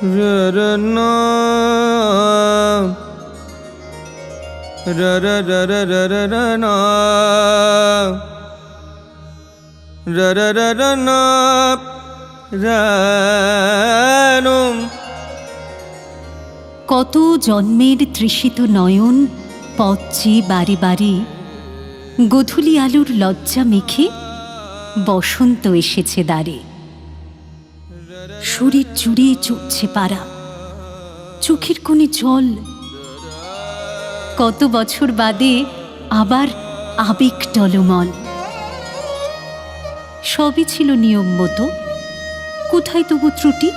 ररना ररररररना ररररना রানুম। কত জন্মের তৃষিত নয়ন পথে বারে বারে গোধূলি আলোর লজ্জা মেখে বসন্ত এসেছে দ্বারে। শরীর জুড়ে চুপছে পারা, চোখের কোণে জল। কত বছর বাদে আবার আবেগ টলমল। সবই ছিল নিয়ম মতো, কোথায় তবু ত্রুটি?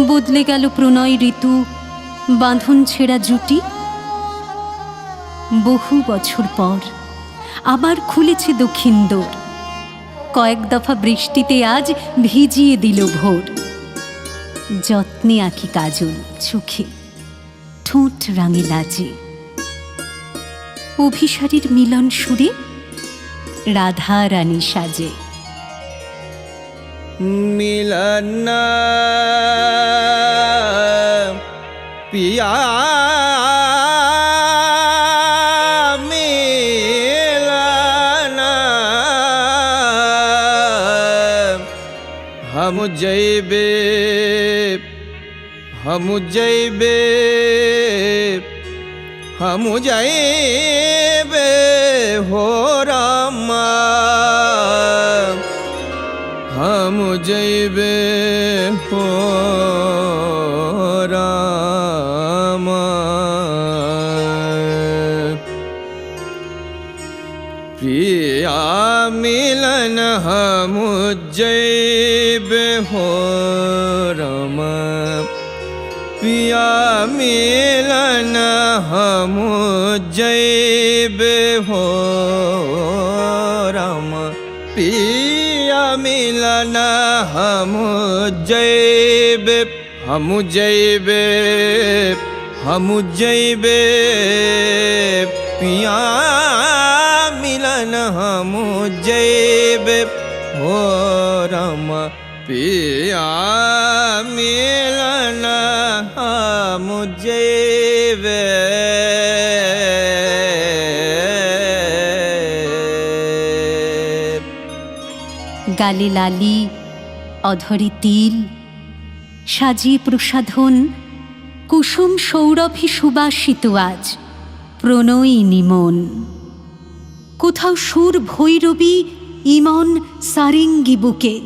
বদলে গেল প্রণয় ঋতু, বাঁধন ছেঁড়া জুটি। বহু বছর পর আবার খুলেছে দক্ষিণ দোর। কয়েক দফা বৃষ্টিতে আজ ভিজিয়ে দিল ভোর। যত্নে আঁকি কাজল চোখে, ঠোঁট রাঙে লাজে। অভিসারীর মিলন সুরে রাধা রানী সাজে। মিলনা পিয়া মিলনা हम जैबे हम जैबे हम जैबे हो रामा हम जैबे हो रामा। प्रिया मिलन हम जैबे हो रामा। प्रिया मिलन हम जैबे हो रामा। पिया मिलन हम जैबे हम जैबे हम जैबे। पिया मिलन हम जैबे हो रामा। पिया मिलन हम जैबे। গালে লালি, অধরে তিল, সাজিয়ে প্রসাধন, কুসুম সৌরভে সুবাসিত আজ প্রণয়িনী মন। কোথাও সুর ভৈরবী, ইমন সারেঙ্গি বুকে।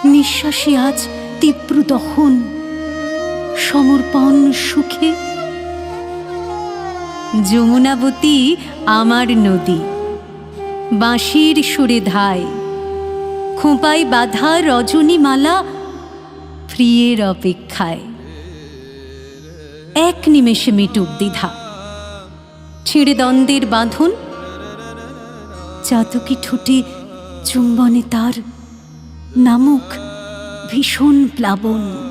নিঃশ্বাসে আজ তীব্র দহন, সমর্পণ সুখে। যমুনাবতী আমার নদী, বাঁশির সুরে ধায়। খোঁপায় বাঁধা রজনীমালা প্রিয়ের অপেক্ষায়। এক নিমেষে মিটুক দ্বিধা, ছিঁড়ে দ্বন্দ্বের বাঁধন। চাতকি ঠোঁটে চুম্বনে তার নামুক ভীষণ প্লাবন।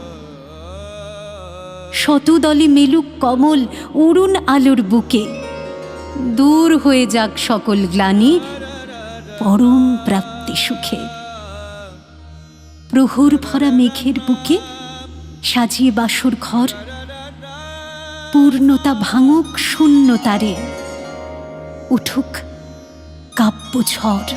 শতদলে মেলুক কমল অরুণ আলোর বুকে। দূর হয়ে যাক সকল গ্লানি, পরম প্রাপ্তি সুখে। প্রহর ভরা মেঘের বুকে সাজিয়ে বাসর ঘর। পূর্ণতা ভাঙুক শূন্যতারে, উঠুক কাব্য ঝড়।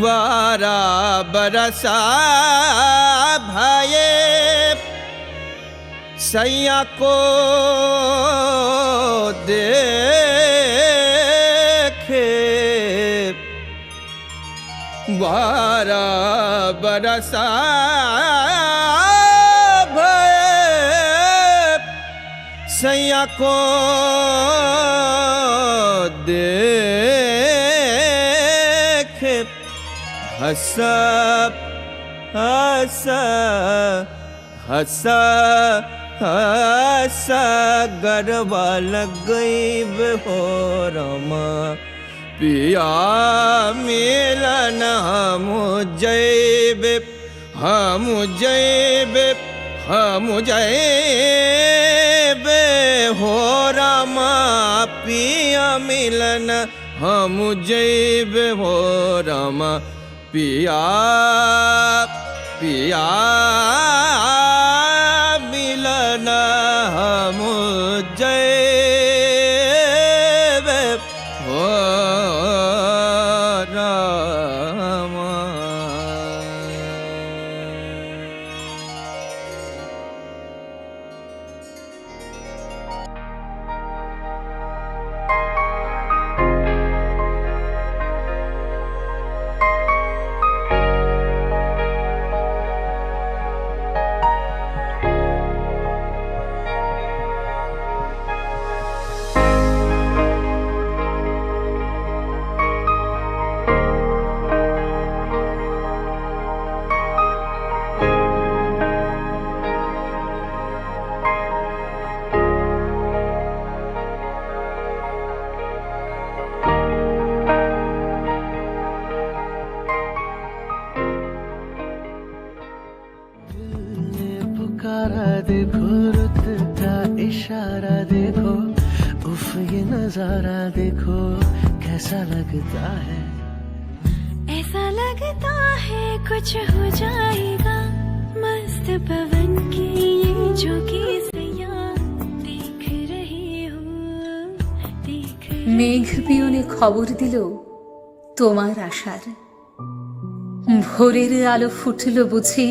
वारा बरसा भाये सैया को देखे। वारा बरसा भाये सैया को देखे। हंसा हंसा हंसा हंसा गरबा लग गई हो रमा। पिया मिलन हम जैबे हम जैबे हम जैबे हो रामा पिया मिलन हम जैबे हो रामा पिया पिया मिलन हम जैबे हो रामा। देखो रुत का इशारा देखो, उफ ये नजारा देखो कैसा लगता है। ऐसा लगता है कुछ हो जाएगा, मस्त पवन की ये झोंकी सैया देख रही हूँ, देख মেঘ পিয়নে খবর দিল তোমার আশার। ভোরের আলো ফুটল বুঝি,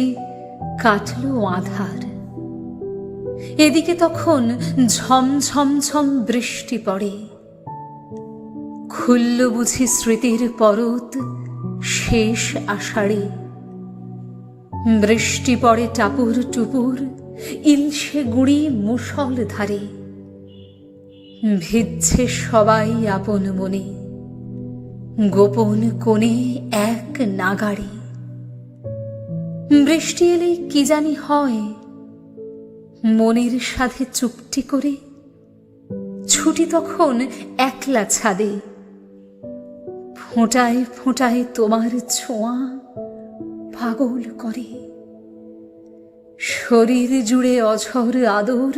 কাটলো আধার। এদিকে তখন ঝম ঝম ঝম বৃষ্টি পড়ে, খুলল বুঝি স্মৃতির পরত শেষ আষাঢ়ে। বৃষ্টি পড়ে টাপুর টুপুর, ইলশে গুঁড়ি মুষল ধারে। ভিজছে সবাই আপন মনে, গোপন কোণে এক নাগাড়ে। বৃষ্টি এলেই কি জানি হয়, মনের সাথে চুপটি করে ছুটি তখন একলা ছাদে। ফোঁটায় ফোঁটায় তোমার ছোঁয়া পাগল করে, শরীর জুড়ে অঝর আদর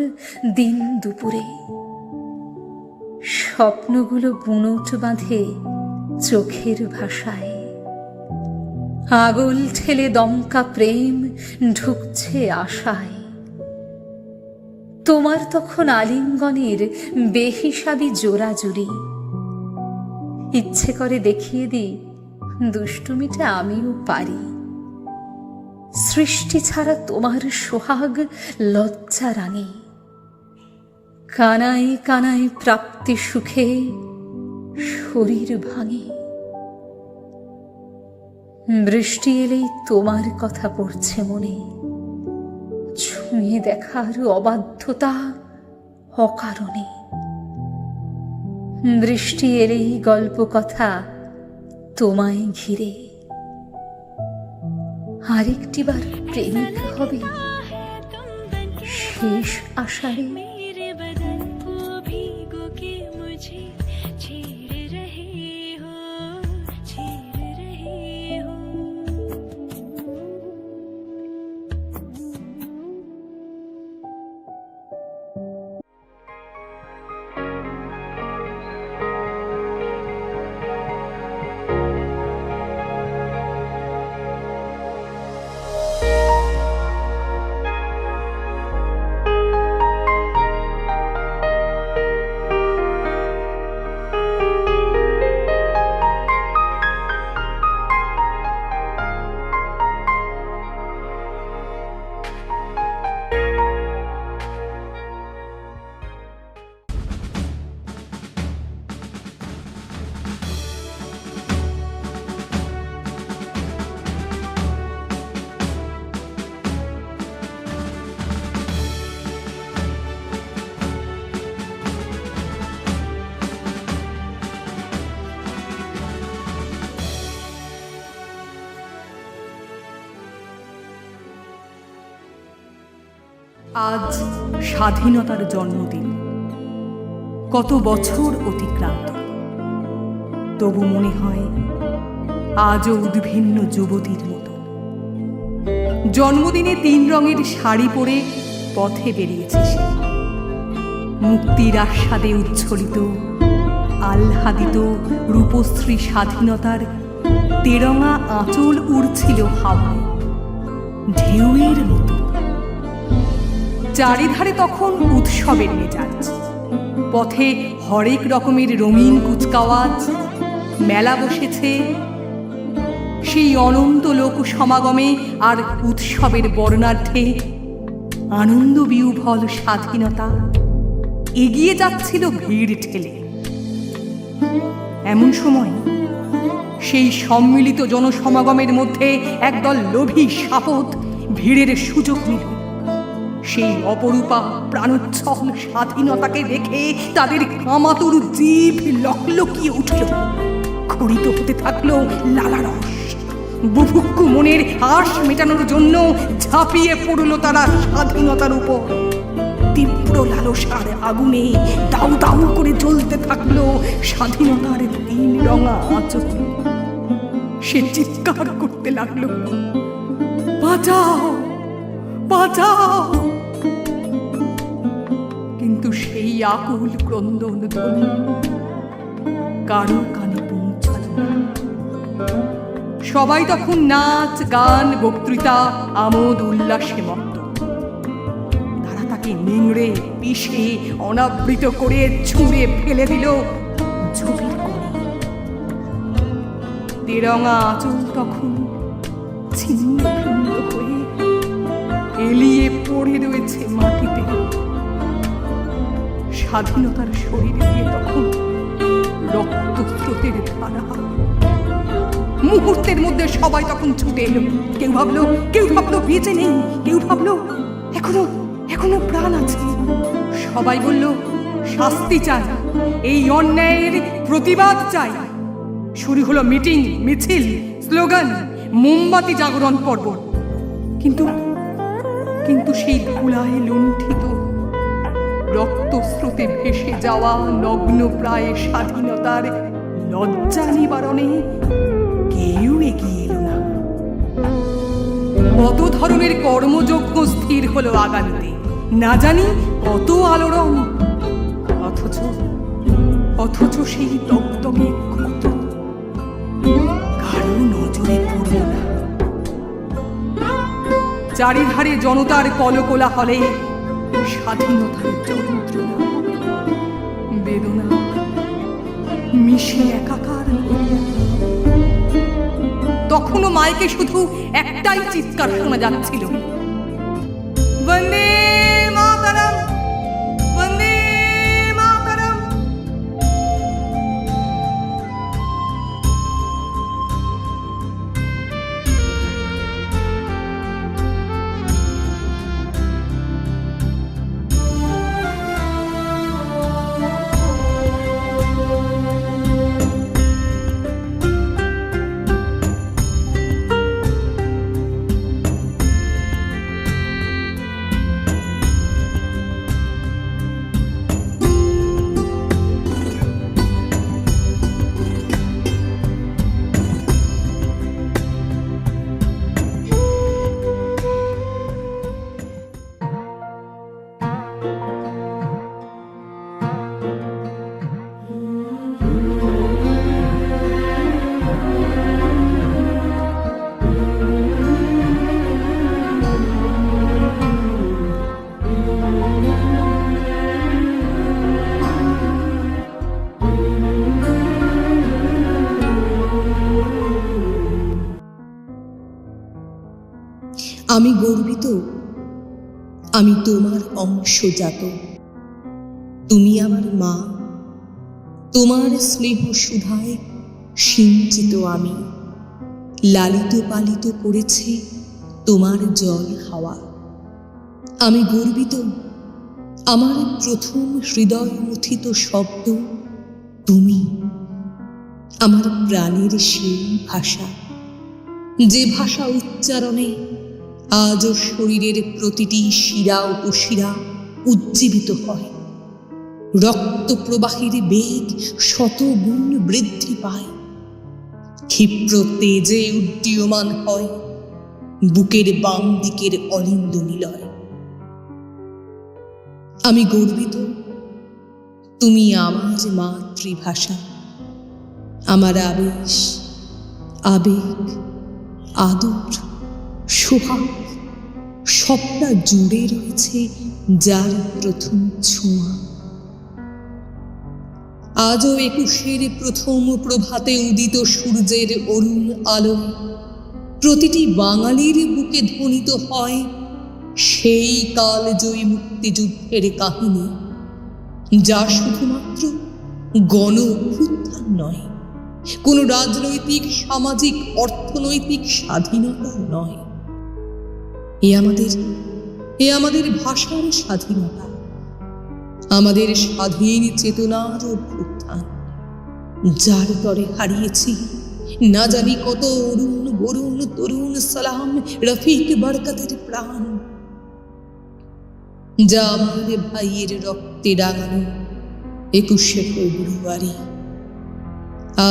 দিন দুপুরে। স্বপ্নগুলো বুনট বাঁধে চোখের ভাষায়, আগল ঠেলে দমকা প্রেম ঢুকছে আশায়। তোমার তখন আলিঙ্গনের বেহিসাবি জোড়াজুড়ি, ইচ্ছে করে দেখিয়ে দিই দুষ্টুমিটা আমিও পারি। সৃষ্টি ছাড়া তোমার সোহাগ লজ্জা রাঙে, কানায় কানায় প্রাপ্তি সুখে শরীর ভাঙে। বৃষ্টি এলেই তোমার কথা পড়ছে মনে, ছুঁয়ে দেখার অবাধ্যতা অকারণে। বৃষ্টি এলেই গল্প কথা তোমায় ঘিরে, আরেকটিবার প্রেমিক হবে শেষ আষাঢ়ে। मेरे बदन को भीगो के मुझे छेड़ रहे हो, छेड़ रहे हो। আজ স্বাধীনতার জন্মদিন, কত বছর অতিক্রান্ত, তবু মনে হয় আজও উদ্ভিন্ন যুবতীর মতো। জন্মদিনে 3 রঙের শাড়ি পরে পথে বেরিয়েছে সে, মুক্তির আস্বাদে উচ্ছ্বলিত আহ্লাদিত রূপশ্রী স্বাধীনতার তেরঙা আঁচল উড়ছিল হাওয়ায় ঢেউয়ের মতো। চারিধারে তখন উৎসবের মেজাজ, পথে হরেক রকমের রঙিন কুচকাওয়াজ, মেলা বসেছে। সেই অনন্ত লোক সমাগমে আর উৎসবের বর্ণাঢ্যে আনন্দ বিহ্বল স্বাধীনতা এগিয়ে যাচ্ছিল ভিড় ঠেলে। এমন সময় সেই সম্মিলিত জনসমাগমের মধ্যে একদল লোভী শাপদ ভিড়ের সুযোগ নিল। সেই অপরূপা প্রাণোচ্ছল স্বাধীনতাকে দেখে তাদের কামাতুর জিভ লকলকিয়ে উঠল, খড়িত হতে থাকলো লালারস। বুভুক্ষু মনের আশ মেটানোর জন্য ঝাঁপিয়ে পড়ল তারা স্বাধীনতার উপর। তীব্র লালসার আগুনে দাউ দাউ করে জ্বলতে থাকলো স্বাধীনতার তিন রঙা আঁচল। সে চিৎকার করতে লাগলো, বাঁচাও বাঁচাও! কিন্তু সেই আকুল ক্রন্দন ধ্বনি কারো কানে পৌঁছাল না। সবাই তখন নাচ গান বক্তৃতা আমোদ উল্লাসে মত্ত। তারা তাকে নিংড়ে পিষে অনাবৃত করে ছুঁড়ে ফেলে দিল ঝুঁকির কোণে। তেরঙা আঁচল তখন ছিন্ন ভিন্ন হয়ে এলিয়ে পড়ে রয়েছে মাটিতে। স্বাধীনতার শরীর দিয়ে তখন রক্তস্রোতের ধারা। মুহূর্তের মধ্যে সবাই তখন ছুটে এলো। কেউ ভাবলো বেঁচে নেই, কেউ ভাবলো এখনো প্রাণ আছে। সবাই বলল শাস্তি চাই, এই অন্যায়ের প্রতিবাদ চাই। শুরু হলো মিটিং, মিছিল, স্লোগান, মোমবাতি জাগরণ পর্ব। কিন্তু সেই ধুলায় লুণ্ঠিত রক্তস্রোতে ভেসে যাওয়া নগ্ন প্রায় স্বাধীনতার লজ্জা নিবারণে কেউ এগিয়ে এলো না। কত ধরনের কর্মযজ্ঞ স্থির হলো আগামীতে, না জানি কত আলোড়ন। অথচ সেই দগদগে ক্ষত কারো নজরে পড়ল না। চারিধারে জনতার কলকোলাহলে স্বাধীনতার যন্ত্রণা বেদনা মিশে একাকার। তখনও মাইকে শুধু একটাই চিৎকার শোনা যাচ্ছিল, বন্দে মাতরম, বন্দে মাতরম। আমি গর্বিত, আমি তোমার অংশজাত। তুমি আমার মা, তোমার স্নেহ সুধায় সিঞ্চিত আমি। লালিত পালিত করেছে তোমার জল হাওয়া। আমি গর্বিত, আমার প্রথম হৃদয় মথিত শব্দ তুমি। আমার প্রাণের সেই ভাষা, যে ভাষা উচ্চারণে আজও শরীরের প্রতিটি শিরা উপশিরা উজ্জীবিত হয়। রক্ত প্রবাহের বেগ শত গুণ বৃদ্ধি পায়। ক্ষিপ্র তেজে উড্ডীয়মান হয় বুকের বাম দিকের অলিন্দ নিলয়। আমি গর্বিত, তুমি আমার মাতৃভাষা, আমার আবেশ, আবেগ, আদর, সোহাগ সবটা জুড়ে রয়েছে যার প্রথম ছোঁয়া। আজও 21-এর প্রথম প্রভাতে উদিত সূর্যের অরুণ আলো প্রতিটি বাঙালির বুকে ধ্বনিত হয় সেই কালজয়ী মুক্তিযুদ্ধের কাহিনী, যা শুধুমাত্র গণ অভ্যুত্থান নয়, কোনো রাজনৈতিক, সামাজিক, অর্থনৈতিক স্বাধীনতাও নয়। এ আমাদের ভাষার স্বাধীনতা, আমাদের স্বাধীন চেতনার অভ্যুত্থান, যার তরে হারিয়েছি না জানি কত অরুণ, বরুণ, তরুণ, সালাম, রফিক, বরকতের প্রাণ, যা আমাদের ভাইয়ের রক্তে রাঙানো 21শে ফেব্রুয়ারি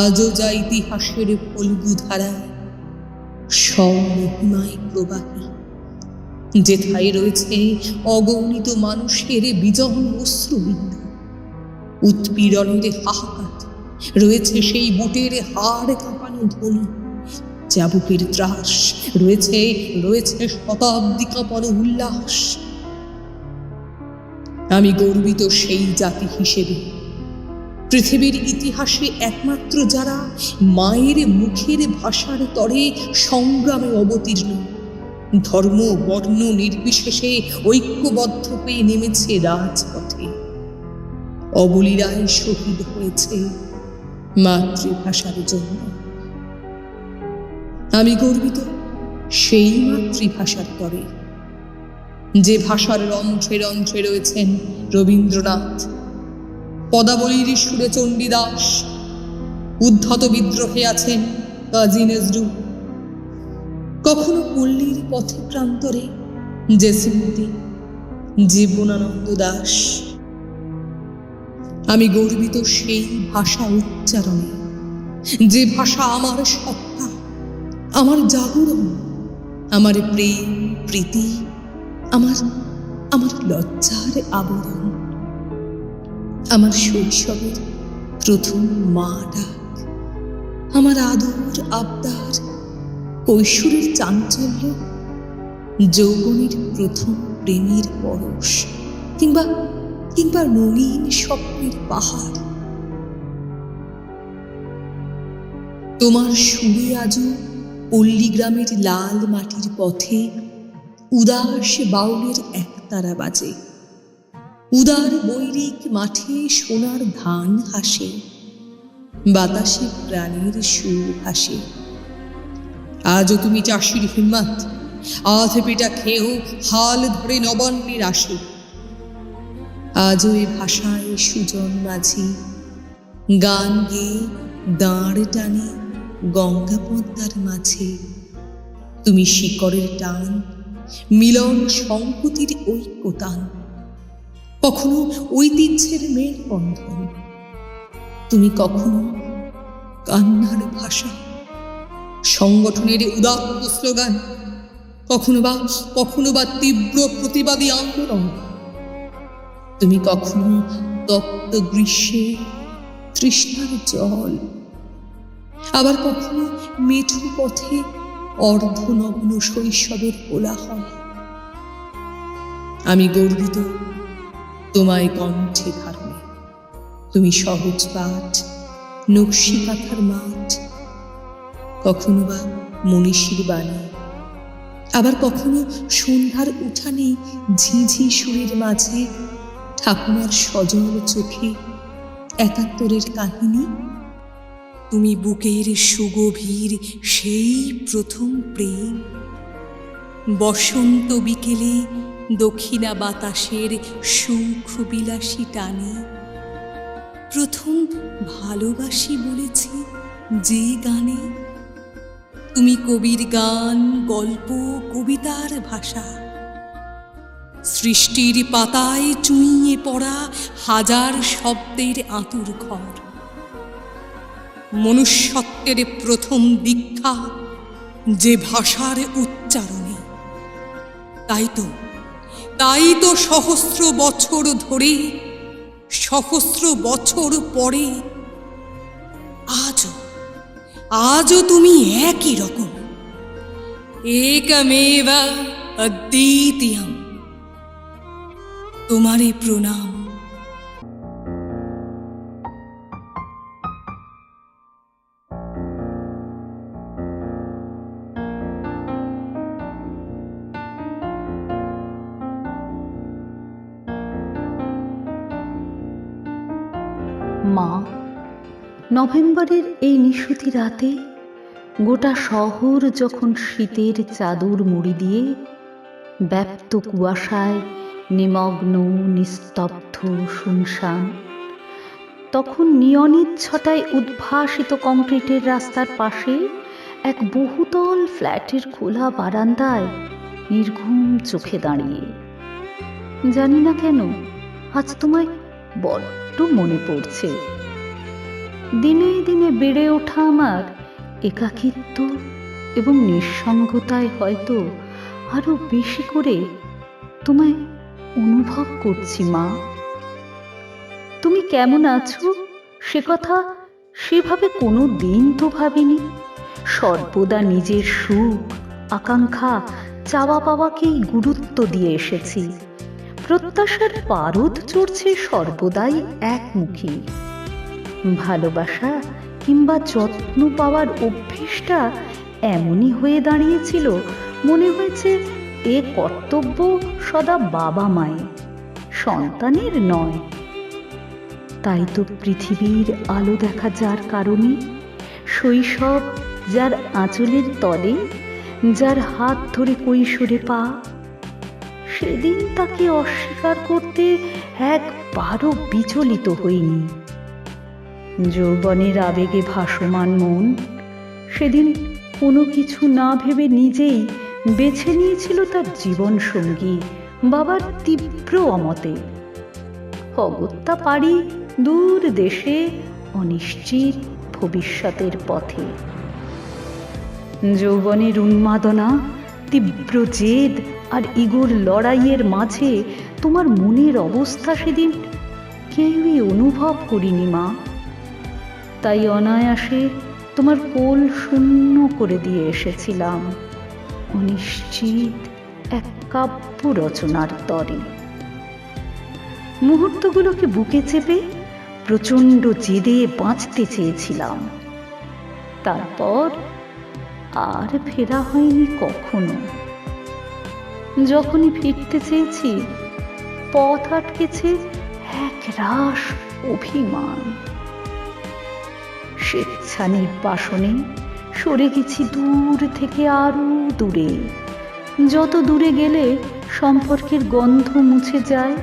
আজও যা ইতিহাসের ফল্গু ধারায় স্বমহিমায় প্রবাহী, যেথায় রয়েছে অগণিত মানুষের বিজল অশ্রুবিন্দু, উৎপীড়নের হাহাকার, রয়েছে সেই বুটের হাড় কাঁপানো ধ্বনি, চাবুকের ত্রাস, রয়েছে শতাব্দী কাঁপানো উল্লাস। আমি গর্বিত সেই জাতি হিসেবে, পৃথিবীর ইতিহাসে একমাত্র যারা মায়ের মুখের ভাষার তরে সংগ্রামে অবতীর্ণ, ধর্ম বর্ণ নির্বিশেষে ঐক্যবদ্ধ হয়ে নেমেছে রাজপথে, অবলীলায় শহীদ হয়েছে মাতৃভাষার জন্য। আমি গর্বিত সেই মাতৃভাষার তরে, যে ভাষার রন্ধ্রে রন্ধ্রে রয়েছেন রবীন্দ্রনাথ, পদাবলীর সুরে চণ্ডীদাস, উদ্ধত বিদ্রোহে আছেন কাজী নজরুল, কখনো পল্লীর পথে প্রান্তরে যে স্মৃতি জীবনানন্দ দাস। আমি গর্বিত সেই ভাষা উচ্চারণে, যে ভাষা আমার সত্তা, আমার জাগরণ, আমার প্রেম প্রীতি, আমার লজ্জার আবরণ, আমার শৈশবের প্রথম মা ডাক, আমার আদর আবদার, কৈশোরের চাঞ্চল্য, যৌবনের প্রথম প্রেমের পরশ, কিংবা রঙিন স্বপ্নের পাহাড়। তোমার সুরে আজও পল্লীগ্রামের লাল মাটির পথে উদাস বাউলের একতারা বাজে, উদার বৈরিক মাঠে সোনার ধান হাসে, বাতাসে প্রাণের সুর ভাসে। আজও তুমি চাষির হিম্মত, আধ পেটা খেয়েও হাল ধরে নবান্নের আসে। আজও এ ভাষায় সুজন মাঝি গান গেয়ে দাঁড় টানে গঙ্গা পদ্মার মাঝে। তুমি শিকড়ের টান, মিলন সংহতির ঐক্যতান, কখনো ঐতিহ্যের মেলবন্ধন। তুমি কখনো কান্নার ভাষা, সংগঠনের উদাত্ত স্লোগান, কখনো বা তীব্র প্রতিবাদী আন্দোলন। তুমি কখনো তপ্ত গ্রীষ্মে তৃষ্ণার জল, আবার কখনো মেঠো পথে অর্ধনগ্ন শৈশবের কোলাহল। আমি গর্বিত তোমায় কণ্ঠে ধারণে। তুমি সহজ পাঠ, নকশি কাঁথার মাঠ, কখনো বা মনীষীর বাণী, আবার কখনো সন্ধ্যার উঠানে ঝিঝি সুরের মাঝে ঠাকুমার সজল চোখে ৭১-এর কাহিনী। তুমি বুকের সুগভীর সেই প্রথম প্রেম, বসন্ত বিকেলে দক্ষিণা বাতাসের সুখ বিলাসী টানে, প্রথম ভালোবাসি বলেছি যে গানে। তুমি কবির গান, গল্প, কবিতার ভাষা, সৃষ্টির পাতায় চুইয়ে পড়া হাজার শব্দের আঁতুর ঘর, মনুষ্যত্বের প্রথম দীক্ষা যে ভাষার উচ্চারণে। তাই তো সহস্র বছর ধরে সহস্র বছর পরে আজও তুমি একই রকম, একমেবা অদ্বিতীয়ম। তোমারে প্রণাম। মা, নভেম্বরের এই নিশুতি রাতে গোটা শহর যখন শীতের চাদর মুড়ি দিয়ে ব্যাপ্ত কুয়াশায় নিমগ্ন, নিস্তব্ধ, শুনশান, তখন নিয়নের ছটায় উদ্ভাসিত কংক্রিটের রাস্তার পাশে এক বহুতল ফ্ল্যাটের খোলা বারান্দায় নির্ঘুম চোখে দাঁড়িয়ে, জানি না কেন আজ তোমায় বড্ড মনে পড়ছে। দিনে দিনে বেড়ে ওঠা আমার একাকিত্ব এবং নিঃসঙ্গতায় হয়তো আরো বেশি করে তোমায় অনুভব করছি মা। তুমি কেমন আছো সে কথা সেভাবে কোনো দিন তো ভাবিনি। সর্বদা নিজের সুখ, আকাঙ্ক্ষা, চাওয়া পাওয়াকেই গুরুত্ব দিয়ে এসেছি। প্রত্যাশার পারদ চড়ছে সর্বদাই একমুখী। ভালোবাসা কিংবা যত্ন পাওয়ার অভ্যেসটা এমনই হয়ে দাঁড়িয়েছিল, মনে হয়েছে এ কর্তব্য সদা বাবা মায়ের, সন্তানের নয়। তাই তো পৃথিবীর আলো দেখা যার কারণে, শৈশব যার আঁচলের তলে, যার হাত ধরে কৈশোরে পা, সেদিন তাকে অস্বীকার করতে একবারও বিচলিত হইনি। যৌবনের আবেগে ভাসমান মন সেদিন কোনো কিছু না ভেবে নিজেই বেছে নিয়েছিল তার জীবন সঙ্গী বাবার তীব্র অমতে। অগত্যা পাড়ি দূর দেশে, অনিশ্চিত ভবিষ্যতের পথে। যৌবনের উন্মাদনা, তীব্র জেদ আর ইগোর লড়াইয়ের মাঝে তোমার মনের অবস্থা সেদিন কেউই অনুভব করিনি মা। তাই অনায়াসে তোমার কোল শূন্য করে দিয়ে এসেছিলাম অনিশ্চিত এক কাব্য রচনার তরে। মুহূর্তগুলোকে বুকে চেপে প্রচণ্ড জেদে বাঁচতে চেয়েছিলাম। তারপর আর ফেরা হয়নি কখনো। যখনই ফিরতে চেয়েছি, পথ আটকেছে এক রাস অভিমান। স্বেচ্ছা নির্বাসনে সরে গেছি দূর থেকে আরো দূরে। যত দূরে গেলে সম্পর্কের গন্ধ মুছে যায়,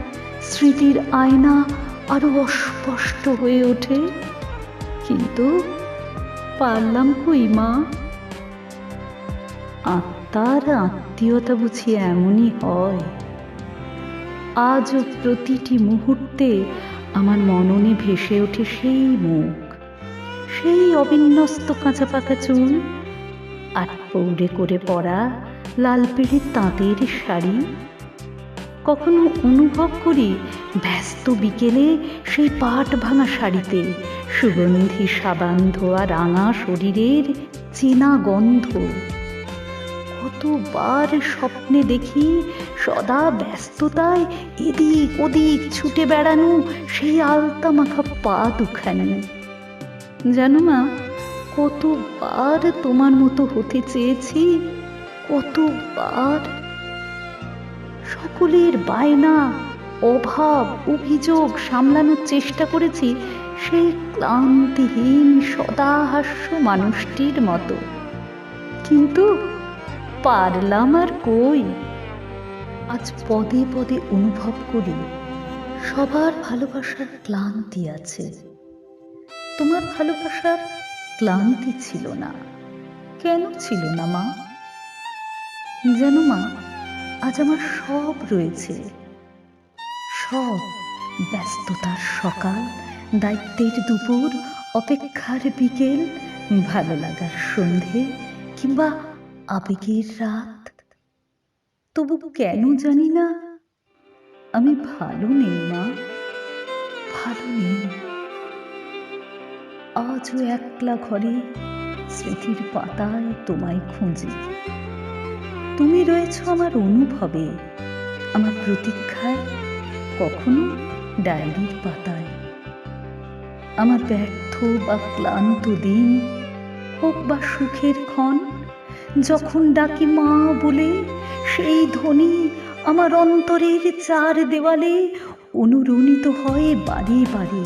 স্মৃতির আয়না আরো অস্পষ্ট হয়ে ওঠে। কিন্তু পারলাম কই মা? আত্মার আত্মীয়তা বুঝি এমনই হয়। আজও প্রতিটি মুহূর্তে আমার মননে ভেসে ওঠে সেই মুখ, সেই অবিন্যস্ত কাঁচা পাকা চুল, আর পৌড়ে করে পরা লাল পেড়ে তাঁতের শাড়ি। কখনো অনুভব করি ব্যস্ত বিকেলে সেই পাট ভাঙা শাড়িতে সুগন্ধি সাবান ধোয়া রাঙা শরীরের চেনা গন্ধ। কতবার স্বপ্নে দেখি সদা ব্যস্ততায় এদিক ওদিক ছুটে বেড়ানো সেই আলতা মাখা পা দুখানি। জানো মা, কতবার তোমার মতো হতে চেয়েছি, কতবার। সকলের বায়না, অভাব, অভিযোগ সামলানোর চেষ্টা করেছি সেই ক্লান্তিহীন সদাহাস্য মানুষটির মতো, কিন্তু পারলাম আর কই। আজ পদে পদে অনুভব করি সবার ভালোবাসার ক্লান্তি আছে, তোমার ভালোবাসার ক্লান্তি ছিল না। কেন ছিল না মা? জানো মা, আজ আমার সব রয়েছে, সব। ব্যস্ততার সকাল, দায়িত্বের দুপুর, অপেক্ষার বিকেল, ভালো লাগার সন্ধে কিংবা আবেগের রাত। তবু কেন জানি না আমি ভালো নেই মা। ভালো নেই। আজও একলা ঘরে স্মৃতির পাতায় তোমায় খুঁজি। তুমি রয়েছ আমার অনুভবে, আমার প্রতীক্ষায়, কখনো ডায়েরির পাতায়। আমার ব্যর্থ বা ক্লান্ত দিন হোক বা সুখের ক্ষণ, যখন ডাকি মা বলে, সেই ধ্বনি আমার অন্তরের চার দেওয়ালে অনুরণিত হয় বারে বারে।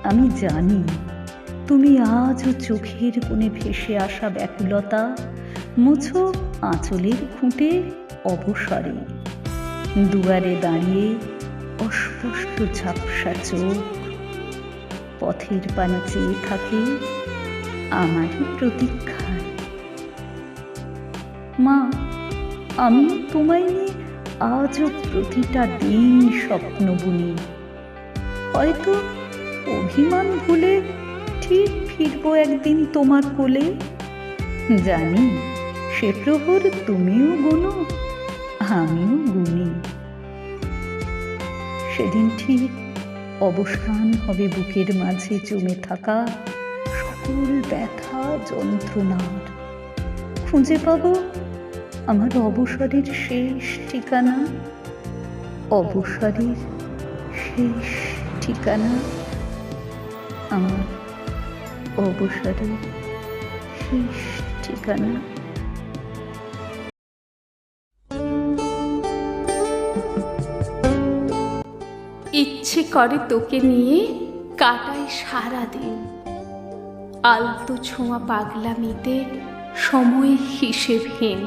আমি জানি তুমি আজও চোখের কোণে ভেসে আসা ব্যাকুলতা মুছো আঁচলের খুঁটে অবসরে। দুয়ারে দাঁড়িয়ে অস্পষ্ট ঝাপসা চোখ পথের পানে চেয়ে থাকে আমারই প্রতীক্ষায়। মা, আমি তোমায় নিয়ে আজও প্রতিটা দিন স্বপ্ন বুনি। হয়তো অভিমান ভুলে ঠিক ফিরবো একদিন তোমার কোলে। জানি সে প্রহর তুমিও গুনো, আমিও গুনি। সেদিন ঠিক অবসান হবে বুকের মাঝে জমে থাকা সকল ব্যথা যন্ত্রণার। খুঁজে পাবো আমার অবসরের শেষ ঠিকানা, অবসরের শেষ ঠিকানা, আমার অবসরের শেষ ঠিকানা। ইচ্ছে করে তোকে নিয়ে কাটাই সারা দিন, আলতো ছোঁয়া পাগলামিতে সময় হিসেবহীন।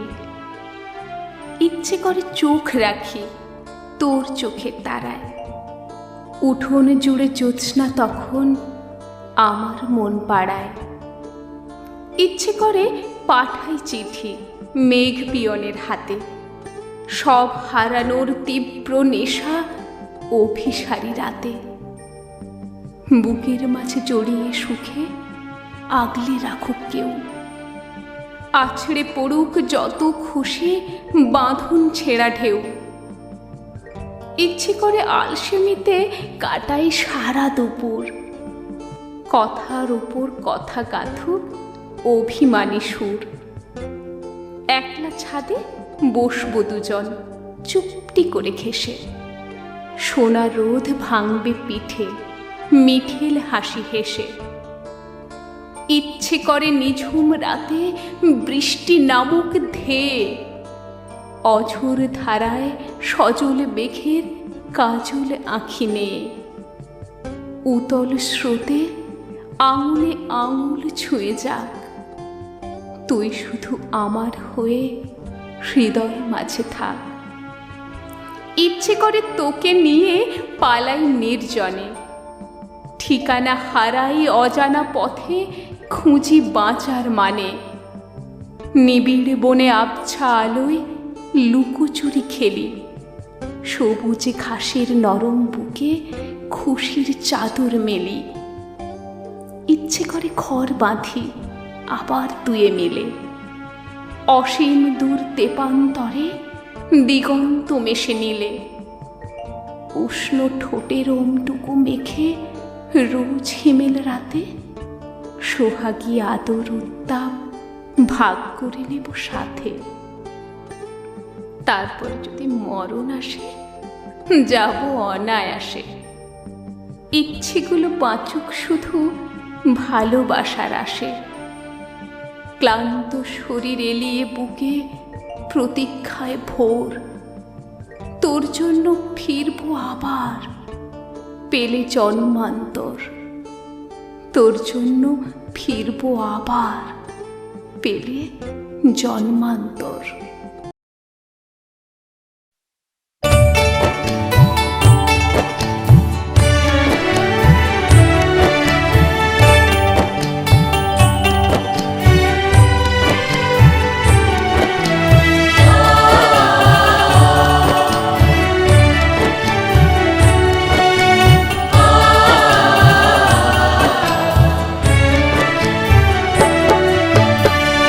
ইচ্ছে করে চোখ রাখি তোর চোখের তারায়, উঠোন জুড়ে জ্যোৎস্না তখন আমার মন পাড়ায়। ইচ্ছে করে পাঠাই চিঠি মেঘ পিয়নের হাতে, সব হারানোর তীব্র নেশা অভিসারী রাতে। বুকের মাঝে জড়িয়ে সুখে আগলে রাখুক কেউ, আছড়ে পড়ুক যত খুশি বাঁধন ছেঁড়া ঢেউ। ইচ্ছে করে আলসেমিতে কাটাই সারা দুপুর, কথার উপর কথা গাথুক অভিমানী সুর। একলা ছাদে বসবো দুজন চুপটি করে ঘেঁষে, সোনা রোদ ভাঙবে পিঠে মিঠেল হাসি হেসে। ইচ্ছে করে নিঝুম রাতে বৃষ্টি নামুক ধেয়ে, অঝোর ধারায় সজল মেঘের কাজল আঁখি নেয়ে। উতল স্রোতে আঙুলে আঙুল ছুঁয়ে যাক, তুই শুধু আমার হয়ে হৃদয় মাঝে থাক। ইচ্ছে করে তোকে নিয়ে পালাই নির্জনে, ঠিকানা হারাই অজানা পথে খুঁজি বাঁচার মানে। নিবিড় বনে আবছা আলোয় লুকোচুরি খেলি, সবুজে ঘাসের নরম বুকে খুশির চাদর মেলি। ইচ্ছে করে ঘর বাঁধি আবার দুয়ে মিলে, অসীম দূর তেপান্তরে দিগন্ত মেশে নিলে। উষ্ণ ঠোঁটের ওমটুকু মেখে রোজ হিমেল রাতে, সোহাগী আদর উত্তাপ ভাগ করে নেব সাথে। তারপরে যদি মরণ আসে যাব অনায়াসে। ইচ্ছেগুলো বাঁচুক শুধু ভালোবাসার আসে, ক্লান্ত শরীর এলিয়ে বুকে প্রতীক্ষায় ভোর। তোর জন্য ফিরবো আবার পেলে জন্মান্তর, তোর জন্য ফিরবো আবার পেলে জন্মান্তর।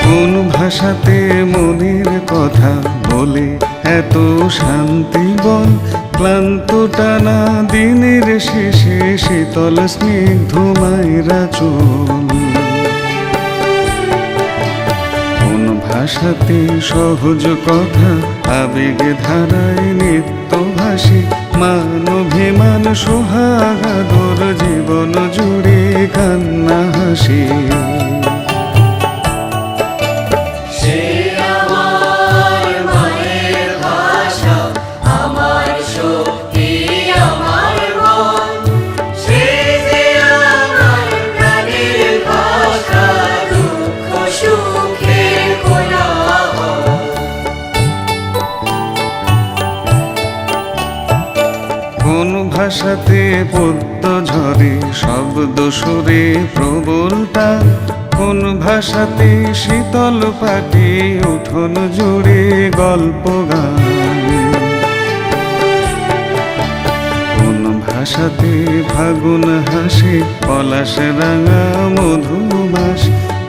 কোন ভাষাতে মনের কথা বলে এত শান্তি বল, ক্লান্ত টানা দিনের শেষে শীতল স্নিগ্ধ মায়েরা চুল। কোন ভাষাতে সহজ কথা আবেগে ধারায় নিত্য ভাসি, মান অভিমান সোহাগাদর জীবন জুড়ে কান্না হাসি। কোন ভাষাতে পদ্য ঝরে শব্দ সুরে প্রবল টান, কোন ভাষাতে শীতল পাটি উঠোন জুড়ে গল্প গান। কোন ভাষাতে ফাগুন হাসে পলাশ রাঙা মধুমাস,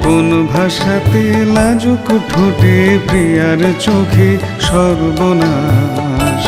কোন ভাষাতে লাজুক ঠোঁটে প্রিয়ার চোখে সর্বনাশ।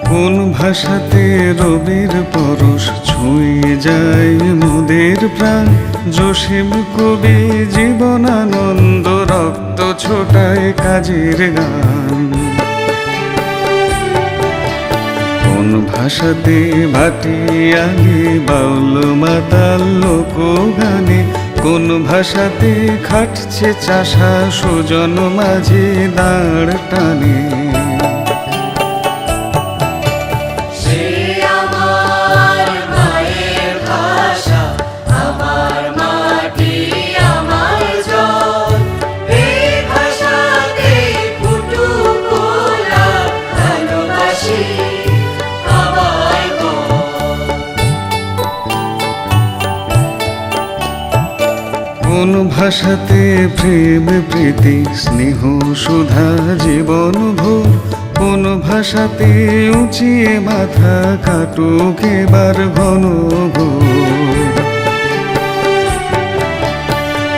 কোন ভাষাতে রবির পরশ ছুঁয়ে যায় মোদের প্রাণ, জসিম কবি জীবনানন্দ রক্ত ছোটায় কাজের গান। কোন ভাষাতে ভাটিয়ালি বাউল মাতাল লোক গানে, কোন ভাষাতে খাটছে চাষা সুজন মাঝে দাঁড় টানে। কোন ভাষাতে প্রেম প্রীতি স্নেহ সুধা জীবন ভোর, কোন ভাষাতে উঁচিয়ে মাথা কাটুক এবার ঘন ঘোর।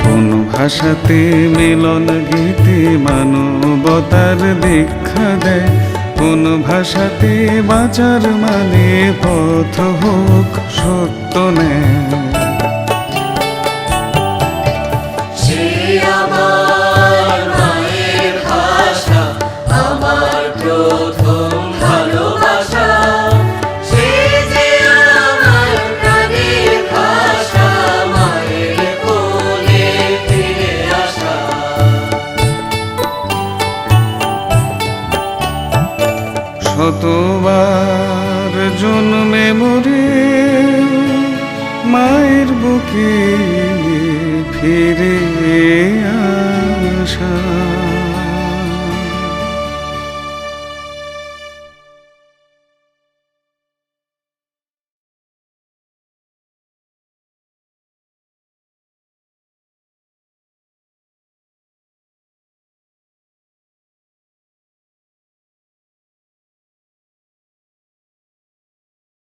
কোন ভাষাতে মিলন গীতে মানবতার দীক্ষা দেয়, কোন ভাষাতে বাঁচার মানে পথ হোক সত্য নেয়। শতবার জন্মে মরে মায়ের বুকে ফিরে